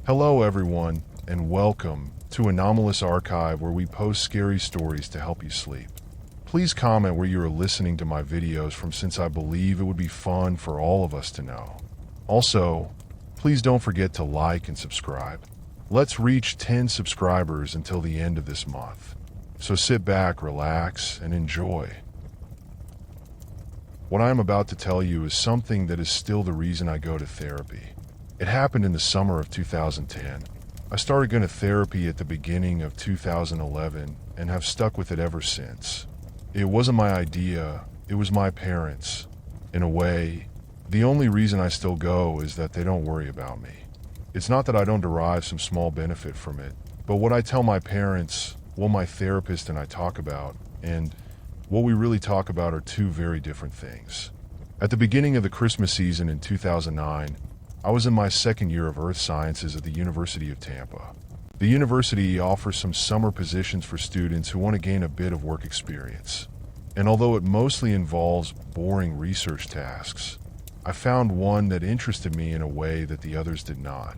Hello everyone, and welcome to Anomalous Archive, where we post scary stories to help you sleep. Please comment where you are listening to my videos from, since I believe it would be fun for all of us to know. Also, please don't forget to like and subscribe. Let's reach 10 subscribers until the end of this month. So sit back, relax, and enjoy. What I am about to tell you is something that is still the reason I go to therapy. It happened in the summer of 2010. I started going to therapy at the beginning of 2011 and have stuck with it ever since. It wasn't my idea, it was my parents'. In a way, the only reason I still go is that they don't worry about me. It's not that I don't derive some small benefit from it, but what I tell my parents, what my therapist and I talk about, and what we really talk about are two very different things. At the beginning of the Christmas season in 2009, I was in my second year of Earth Sciences at the University of Tampa. The university offers some summer positions for students who want to gain a bit of work experience. And although it mostly involves boring research tasks, I found one that interested me in a way that the others did not.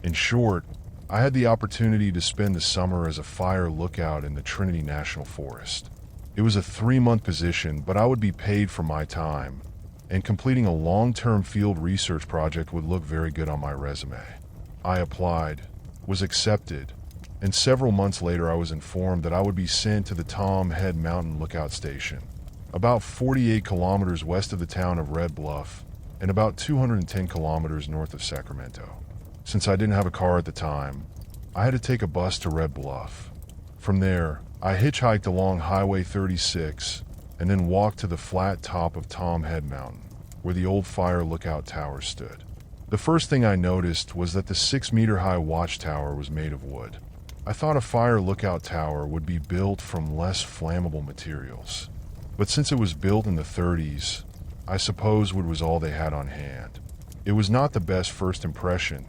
In short, I had the opportunity to spend the summer as a fire lookout in the Trinity National Forest. It was a 3-month position, but I would be paid for my time, and completing a long-term field research project would look very good on my resume. I applied, was accepted, and several months later I was informed that I would be sent to the Tom Head Mountain Lookout Station, about 48 kilometers west of the town of Red Bluff, and about 210 kilometers north of Sacramento. Since I didn't have a car at the time, I had to take a bus to Red Bluff. From there, I hitchhiked along Highway 36, and then walked to the flat top of Tom Head Mountain, where the old fire lookout tower stood. The first thing I noticed was that the 6-meter-high watchtower was made of wood. I thought a fire lookout tower would be built from less flammable materials, but since it was built in the 30s, I suppose wood was all they had on hand. It was not the best first impression.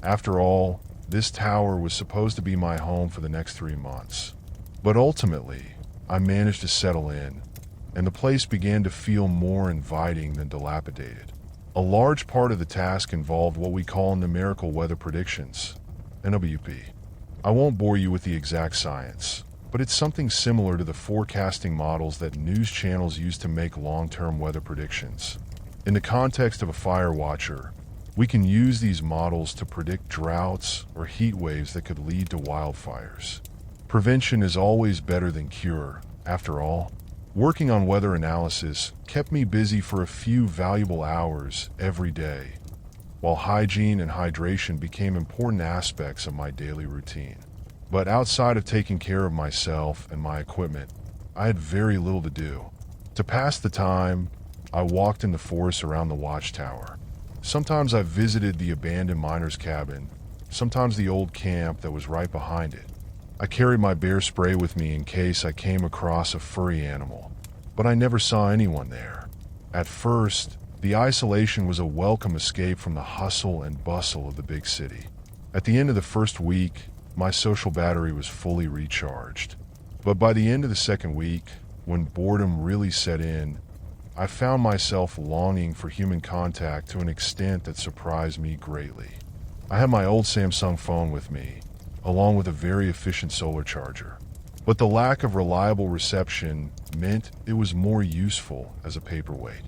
After all, this tower was supposed to be my home for the next 3 months. But ultimately, I managed to settle in, and the place began to feel more inviting than dilapidated. A large part of the task involved what we call numerical weather predictions, NWP. I won't bore you with the exact science, but it's something similar to the forecasting models that news channels use to make long-term weather predictions. In the context of a fire watcher, we can use these models to predict droughts or heat waves that could lead to wildfires. Prevention is always better than cure, after all. Working on weather analysis kept me busy for a few valuable hours every day, while hygiene and hydration became important aspects of my daily routine. But outside of taking care of myself and my equipment, I had very little to do. To pass the time, I walked in the forest around the watchtower. Sometimes I visited the abandoned miner's cabin, sometimes the old camp that was right behind it. I carried my bear spray with me in case I came across a furry animal, but I never saw anyone there. At first, the isolation was a welcome escape from the hustle and bustle of the big city. At the end of the first week, my social battery was fully recharged. But by the end of the second week, when boredom really set in, I found myself longing for human contact to an extent that surprised me greatly. I had my old Samsung phone with me, along with a very efficient solar charger. But the lack of reliable reception meant it was more useful as a paperweight.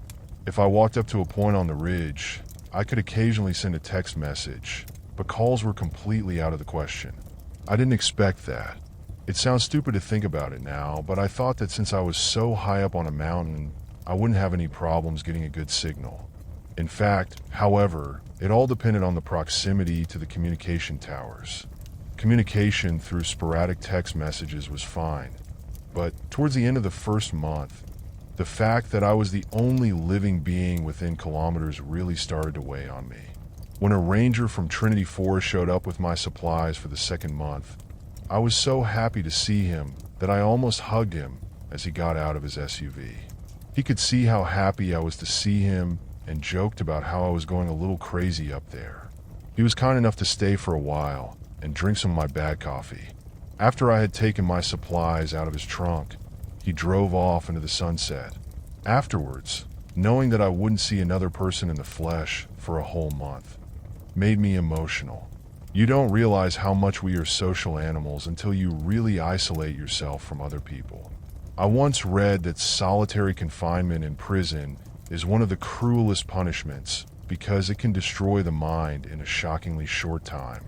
If I walked up to a point on the ridge, I could occasionally send a text message, but calls were completely out of the question. I didn't expect that. It sounds stupid to think about it now, but I thought that since I was so high up on a mountain, I wouldn't have any problems getting a good signal. In fact, however, it all depended on the proximity to the communication towers. Communication through sporadic text messages was fine, but towards the end of the first month, the fact that I was the only living being within kilometers really started to weigh on me. When a ranger from Trinity Forest showed up with my supplies for the second month, I was so happy to see him that I almost hugged him as he got out of his SUV. He could see how happy I was to see him and joked about how I was going a little crazy up there. He was kind enough to stay for a while and drink some of my bad coffee. After I had taken my supplies out of his trunk, he drove off into the sunset. Afterwards, knowing that I wouldn't see another person in the flesh for a whole month, made me emotional. You don't realize how much we are social animals until you really isolate yourself from other people. I once read that solitary confinement in prison is one of the cruelest punishments because it can destroy the mind in a shockingly short time.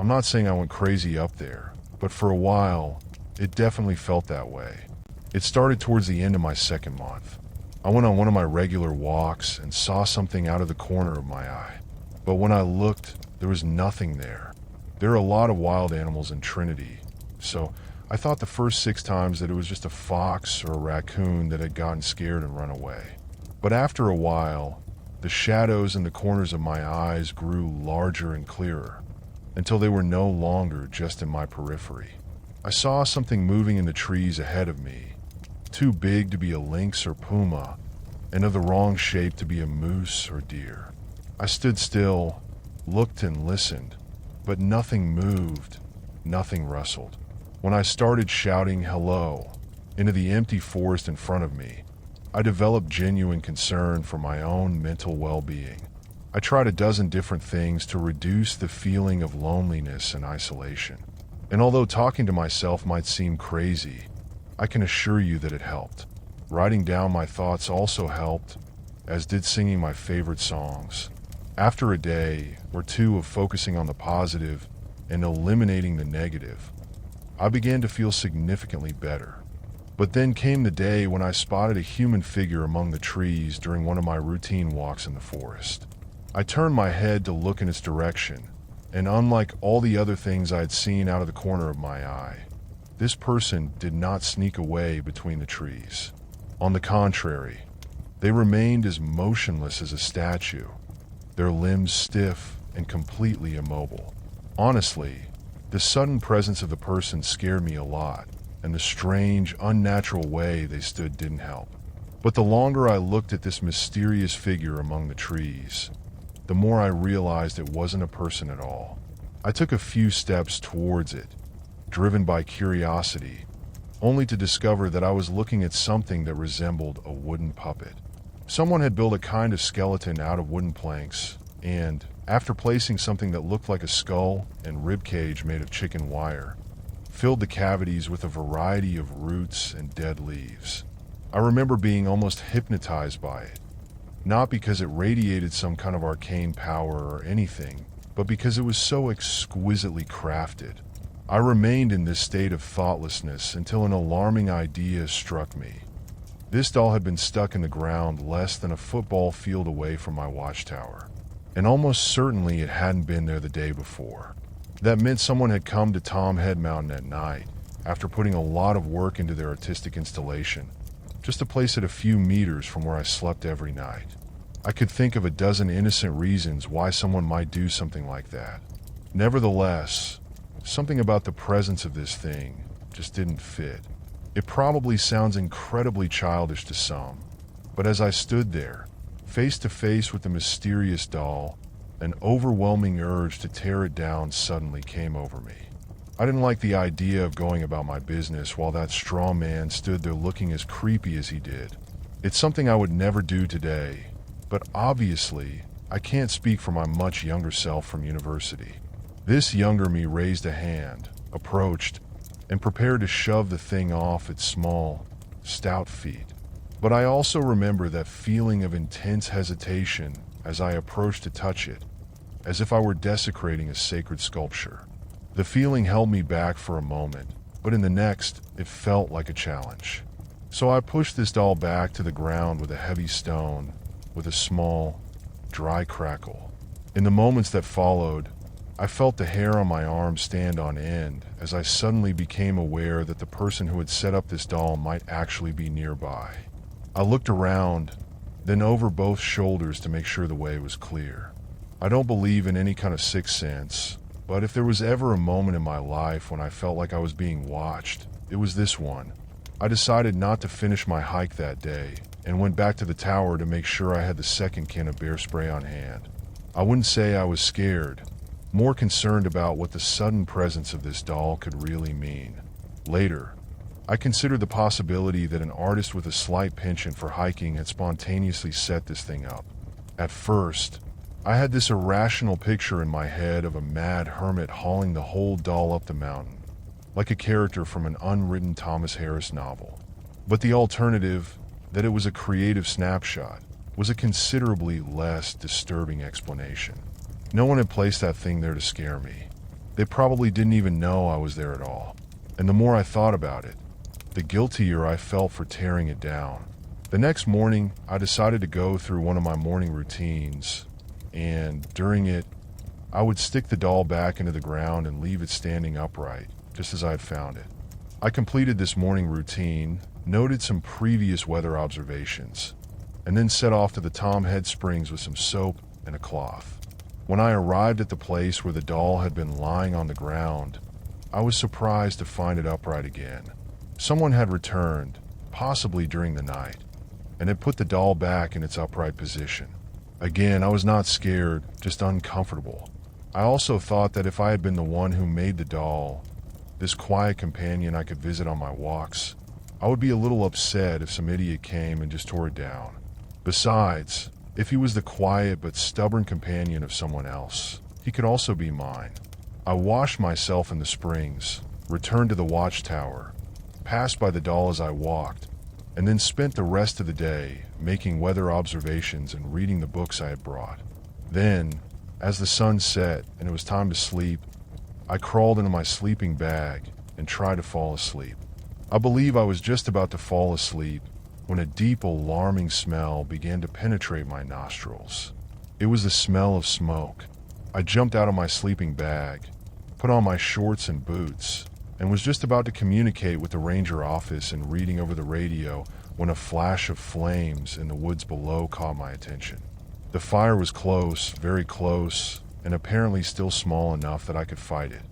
I'm not saying I went crazy up there, but for a while, it definitely felt that way. It started towards the end of my second month. I went on one of my regular walks and saw something out of the corner of my eye. But when I looked, there was nothing there. There are a lot of wild animals in Trinity, so I thought the first 6 times that it was just a fox or a raccoon that had gotten scared and run away. But after a while, the shadows in the corners of my eyes grew larger and clearer, until they were no longer just in my periphery. I saw something moving in the trees ahead of me, too big to be a lynx or puma, and of the wrong shape to be a moose or deer. I stood still, looked and listened, but nothing moved, nothing rustled. When I started shouting hello into the empty forest in front of me, I developed genuine concern for my own mental well-being. I tried a dozen different things to reduce the feeling of loneliness and isolation. And although talking to myself might seem crazy, I can assure you that it helped. Writing down my thoughts also helped, as did singing my favorite songs. After a day or two of focusing on the positive and eliminating the negative, I began to feel significantly better. But then came the day when I spotted a human figure among the trees during one of my routine walks in the forest. I turned my head to look in its direction, and unlike all the other things I had seen out of the corner of my eye, this person did not sneak away between the trees. On the contrary, they remained as motionless as a statue, their limbs stiff and completely immobile. Honestly, the sudden presence of the person scared me a lot, and the strange, unnatural way they stood didn't help. But the longer I looked at this mysterious figure among the trees, the more I realized it wasn't a person at all. I took a few steps towards it, driven by curiosity, only to discover that I was looking at something that resembled a wooden puppet. Someone had built a kind of skeleton out of wooden planks, and, after placing something that looked like a skull and ribcage made of chicken wire, filled the cavities with a variety of roots and dead leaves. I remember being almost hypnotized by it, not because it radiated some kind of arcane power or anything, but because it was so exquisitely crafted. I remained in this state of thoughtlessness until an alarming idea struck me. This doll had been stuck in the ground less than a football field away from my watchtower, and almost certainly it hadn't been there the day before. That meant someone had come to Tom Head Mountain at night, after putting a lot of work into their artistic installation, just to place it a few meters from where I slept every night. I could think of a dozen innocent reasons why someone might do something like that. Nevertheless, something about the presence of this thing just didn't fit. It probably sounds incredibly childish to some, but as I stood there, face to face with the mysterious doll, an overwhelming urge to tear it down suddenly came over me. I didn't like the idea of going about my business while that straw man stood there looking as creepy as he did. It's something I would never do today, but obviously, I can't speak for my much younger self from university. This younger me raised a hand, approached, and prepared to shove the thing off its small, stout feet. But I also remember that feeling of intense hesitation as I approached to touch it, as if I were desecrating a sacred sculpture. The feeling held me back for a moment, but in the next, it felt like a challenge. So I pushed this doll back to the ground with a heavy stone, with a small, dry crackle. In the moments that followed, I felt the hair on my arm stand on end as I suddenly became aware that the person who had set up this doll might actually be nearby. I looked around, then over both shoulders to make sure the way was clear. I don't believe in any kind of sixth sense, but if there was ever a moment in my life when I felt like I was being watched, it was this one. I decided not to finish my hike that day and went back to the tower to make sure I had the second can of bear spray on hand. I wouldn't say I was scared, more concerned about what the sudden presence of this doll could really mean. Later, I considered the possibility that an artist with a slight penchant for hiking had spontaneously set this thing up. At first, I had this irrational picture in my head of a mad hermit hauling the whole doll up the mountain, like a character from an unwritten Thomas Harris novel. But the alternative, that it was a creative snapshot, was a considerably less disturbing explanation. No one had placed that thing there to scare me. They probably didn't even know I was there at all. And the more I thought about it, the guiltier I felt for tearing it down. The next morning, I decided to go through one of my morning routines, and during it, I would stick the doll back into the ground and leave it standing upright, just as I had found it. I completed this morning routine, noted some previous weather observations, and then set off to the Tom Head Springs with some soap and a cloth. When I arrived at the place where the doll had been lying on the ground, I was surprised to find it upright again. Someone had returned, possibly during the night, and had put the doll back in its upright position. Again, I was not scared, just uncomfortable. I also thought that if I had been the one who made the doll, this quiet companion I could visit on my walks, I would be a little upset if some idiot came and just tore it down. Besides, if he was the quiet but stubborn companion of someone else, he could also be mine. I washed myself in the springs, returned to the watchtower, passed by the doll as I walked, and then spent the rest of the day making weather observations and reading the books I had brought. Then, as the sun set and it was time to sleep, I crawled into my sleeping bag and tried to fall asleep. I believe I was just about to fall asleep when a deep, alarming smell began to penetrate my nostrils. It was the smell of smoke. I jumped out of my sleeping bag, put on my shorts and boots, and was just about to communicate with the ranger office and reading over the radio when a flash of flames in the woods below caught my attention. The fire was close, very close, and apparently still small enough that I could fight it.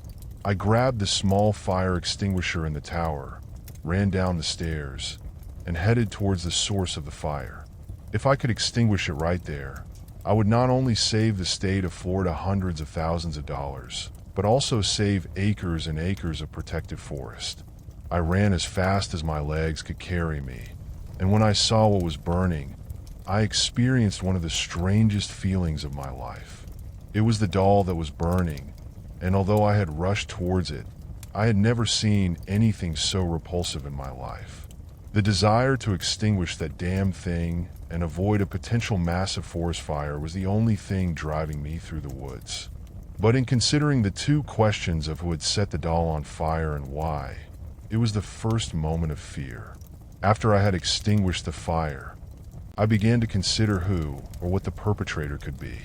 I grabbed the small fire extinguisher in the tower, ran down the stairs, and headed towards the source of the fire. If I could extinguish it right there, I would not only save the state of Florida hundreds of thousands of dollars, but also save acres and acres of protected forest. I ran as fast as my legs could carry me, and when I saw what was burning, I experienced one of the strangest feelings of my life. It was the doll that was burning, and although I had rushed towards it, I had never seen anything so repulsive in my life. The desire to extinguish that damn thing and avoid a potential massive forest fire was the only thing driving me through the woods. But in considering the two questions of who had set the doll on fire and why, it was the first moment of fear. After I had extinguished the fire, I began to consider who or what the perpetrator could be.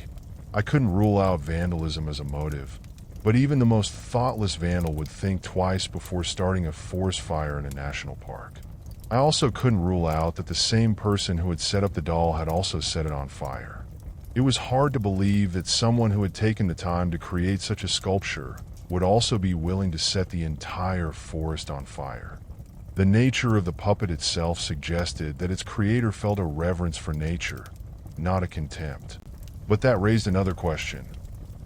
I couldn't rule out vandalism as a motive, but even the most thoughtless vandal would think twice before starting a forest fire in a national park. I also couldn't rule out that the same person who had set up the doll had also set it on fire. It was hard to believe that someone who had taken the time to create such a sculpture would also be willing to set the entire forest on fire. The nature of the puppet itself suggested that its creator felt a reverence for nature, not a contempt. But that raised another question.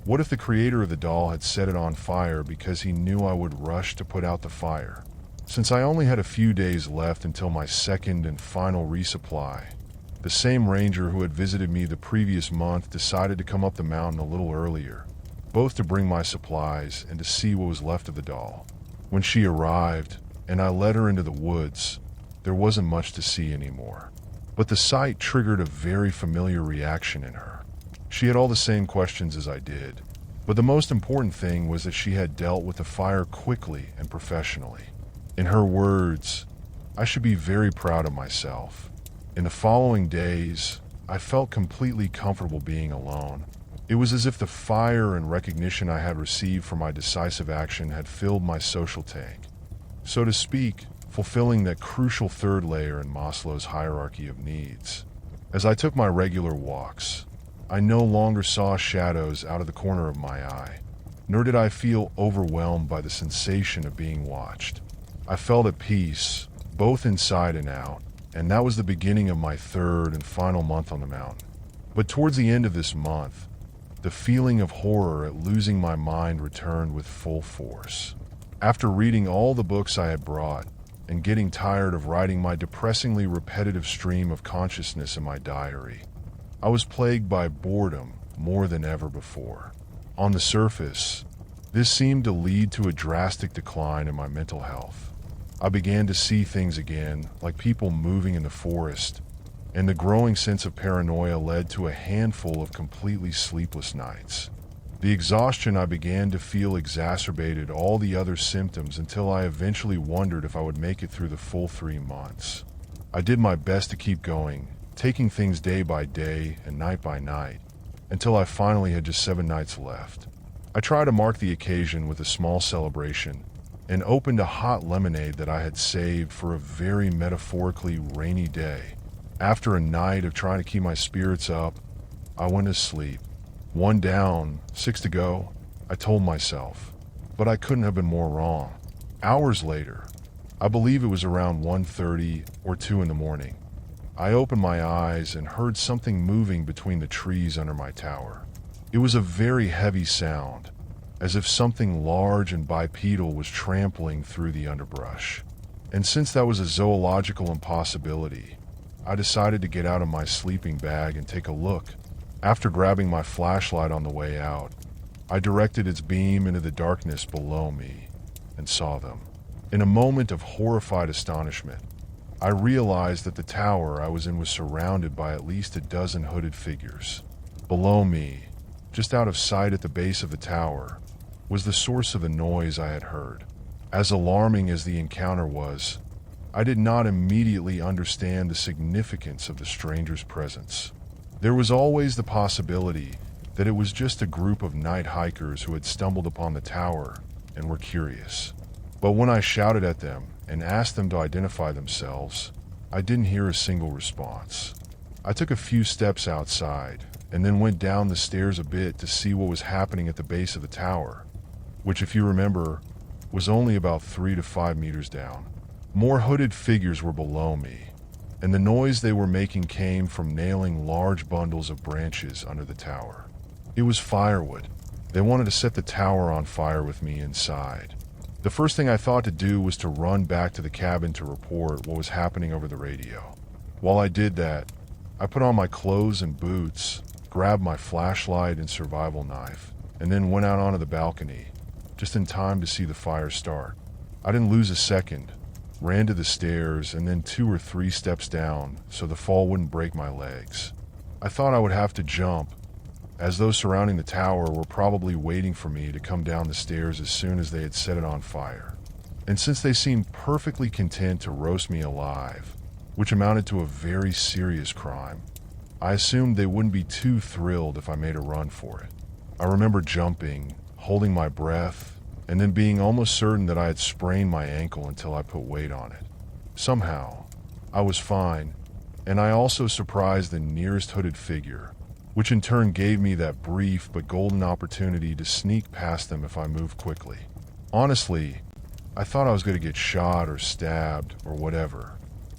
What if the creator of the doll had set it on fire because he knew I would rush to put out the fire? Since I only had a few days left until my second and final resupply, the same ranger who had visited me the previous month decided to come up the mountain a little earlier, both to bring my supplies and to see what was left of the doll. When she arrived, and I led her into the woods, there wasn't much to see anymore. But the sight triggered a very familiar reaction in her. She had all the same questions as I did, but the most important thing was that she had dealt with the fire quickly and professionally. In her words, I should be very proud of myself. In the following days, I felt completely comfortable being alone. It was as if the fire and recognition I had received for my decisive action had filled my social tank, so to speak, fulfilling that crucial third layer in Maslow's hierarchy of needs. As I took my regular walks, I no longer saw shadows out of the corner of my eye, nor did I feel overwhelmed by the sensation of being watched. I felt at peace, both inside and out, and that was the beginning of my third and final month on the mountain. But towards the end of this month, the feeling of horror at losing my mind returned with full force. After reading all the books I had brought, and getting tired of writing my depressingly repetitive stream of consciousness in my diary, I was plagued by boredom more than ever before. On the surface, this seemed to lead to a drastic decline in my mental health. I began to see things again, like people moving in the forest, and the growing sense of paranoia led to a handful of completely sleepless nights. The exhaustion I began to feel exacerbated all the other symptoms until I eventually wondered if I would make it through the full 3 months. I did my best to keep going, taking things day by day and night by night, until I finally had just 7 nights left. I tried to mark the occasion with a small celebration and opened a hot lemonade that I had saved for a very metaphorically rainy day. After a night of trying to keep my spirits up, I went to sleep. 1 down, 6 to go, I told myself, but I couldn't have been more wrong. Hours later, I believe it was around 1:30 or 2 in the morning, I opened my eyes and heard something moving between the trees under my tower. It was a very heavy sound, as if something large and bipedal was trampling through the underbrush. And since that was a zoological impossibility, I decided to get out of my sleeping bag and take a look. After grabbing my flashlight on the way out, I directed its beam into the darkness below me and saw them. In a moment of horrified astonishment, I realized that the tower I was in was surrounded by at least a dozen hooded figures. Below me, just out of sight at the base of the tower, was the source of the noise I had heard. As alarming as the encounter was, I did not immediately understand the significance of the stranger's presence. There was always the possibility that it was just a group of night hikers who had stumbled upon the tower and were curious. But when I shouted at them and asked them to identify themselves, I didn't hear a single response. I took a few steps outside and then went down the stairs a bit to see what was happening at the base of the tower, which, if you remember, was only about 3 to 5 meters down. More hooded figures were below me, and the noise they were making came from nailing large bundles of branches under the tower. It was firewood. They wanted to set the tower on fire with me inside. The first thing I thought to do was to run back to the cabin to report what was happening over the radio. While I did that, I put on my clothes and boots, grabbed my flashlight and survival knife, and then went out onto the balcony, just in time to see the fire start. I didn't lose a second, ran to the stairs and then 2 or 3 steps down so the fall wouldn't break my legs. I thought I would have to jump, as those surrounding the tower were probably waiting for me to come down the stairs as soon as they had set it on fire. And since they seemed perfectly content to roast me alive, which amounted to a very serious crime, I assumed they wouldn't be too thrilled if I made a run for it. I remember jumping, holding my breath, and then being almost certain that I had sprained my ankle until I put weight on it. Somehow, I was fine, and I also surprised the nearest hooded figure, which in turn gave me that brief but golden opportunity to sneak past them if I moved quickly. Honestly, I thought I was going to get shot or stabbed or whatever,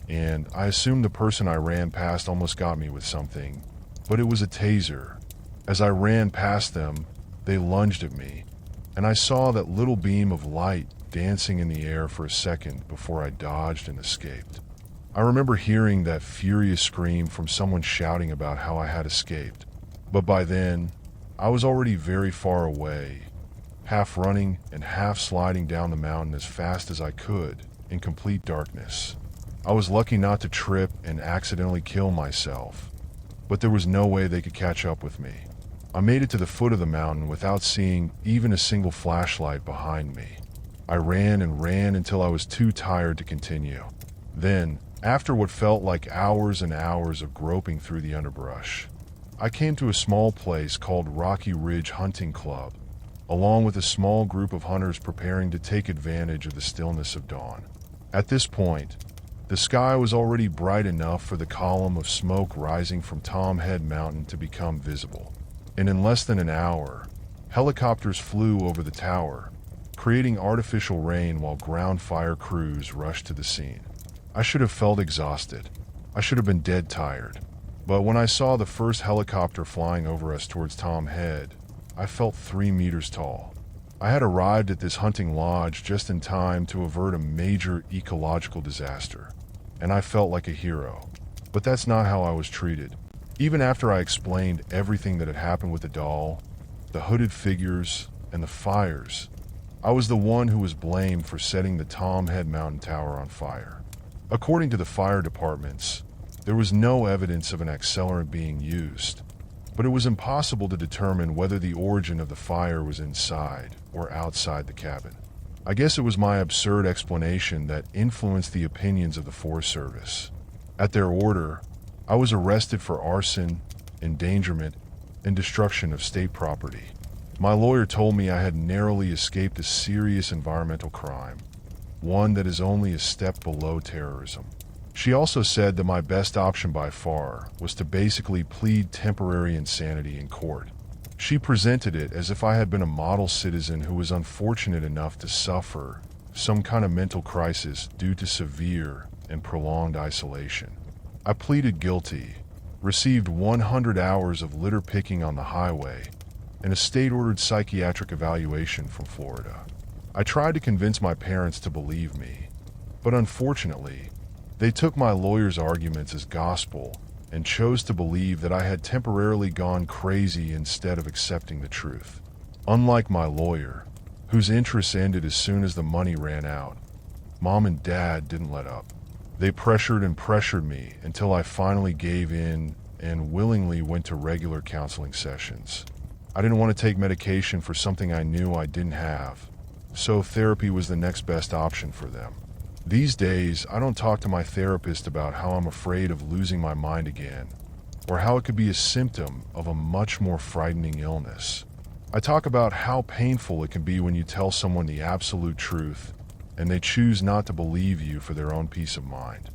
and I assumed the person I ran past almost got me with something, but it was a taser. As I ran past them, they lunged at me, and I saw that little beam of light dancing in the air for a second before I dodged and escaped. I remember hearing that furious scream from someone shouting about how I had escaped, but by then, I was already very far away, half running and half sliding down the mountain as fast as I could in complete darkness. I was lucky not to trip and accidentally kill myself, but there was no way they could catch up with me. I made it to the foot of the mountain without seeing even a single flashlight behind me. I ran and ran until I was too tired to continue. Then, after what felt like hours and hours of groping through the underbrush, I came to a small place called Rocky Ridge Hunting Club, along with a small group of hunters preparing to take advantage of the stillness of dawn. At this point, the sky was already bright enough for the column of smoke rising from Tom Head Mountain to become visible, and in less than an hour, helicopters flew over the tower, creating artificial rain while ground fire crews rushed to the scene. I should have felt exhausted. I should have been dead tired. But when I saw the first helicopter flying over us towards Tom Head, I felt 3 meters tall. I had arrived at this hunting lodge just in time to avert a major ecological disaster, and I felt like a hero. But that's not how I was treated. Even after I explained everything that had happened with the doll, the hooded figures, and the fires, I was the one who was blamed for setting the Tom Head Mountain Tower on fire. According to the fire departments, there was no evidence of an accelerant being used, but it was impossible to determine whether the origin of the fire was inside or outside the cabin. I guess it was my absurd explanation that influenced the opinions of the Forest Service. At their order, I was arrested for arson, endangerment, and destruction of state property. My lawyer told me I had narrowly escaped a serious environmental crime, one that is only a step below terrorism. She also said that my best option by far was to basically plead temporary insanity in court. She presented it as if I had been a model citizen who was unfortunate enough to suffer some kind of mental crisis due to severe and prolonged isolation. I pleaded guilty, received 100 hours of litter picking on the highway, and a state-ordered psychiatric evaluation from Florida. I tried to convince my parents to believe me, but unfortunately, they took my lawyer's arguments as gospel and chose to believe that I had temporarily gone crazy instead of accepting the truth. Unlike my lawyer, whose interests ended as soon as the money ran out, Mom and Dad didn't let up. They pressured and pressured me until I finally gave in and willingly went to regular counseling sessions. I didn't want to take medication for something I knew I didn't have, so therapy was the next best option for them. These days, I don't talk to my therapist about how I'm afraid of losing my mind again, or how it could be a symptom of a much more frightening illness. I talk about how painful it can be when you tell someone the absolute truth, and they choose not to believe you for their own peace of mind.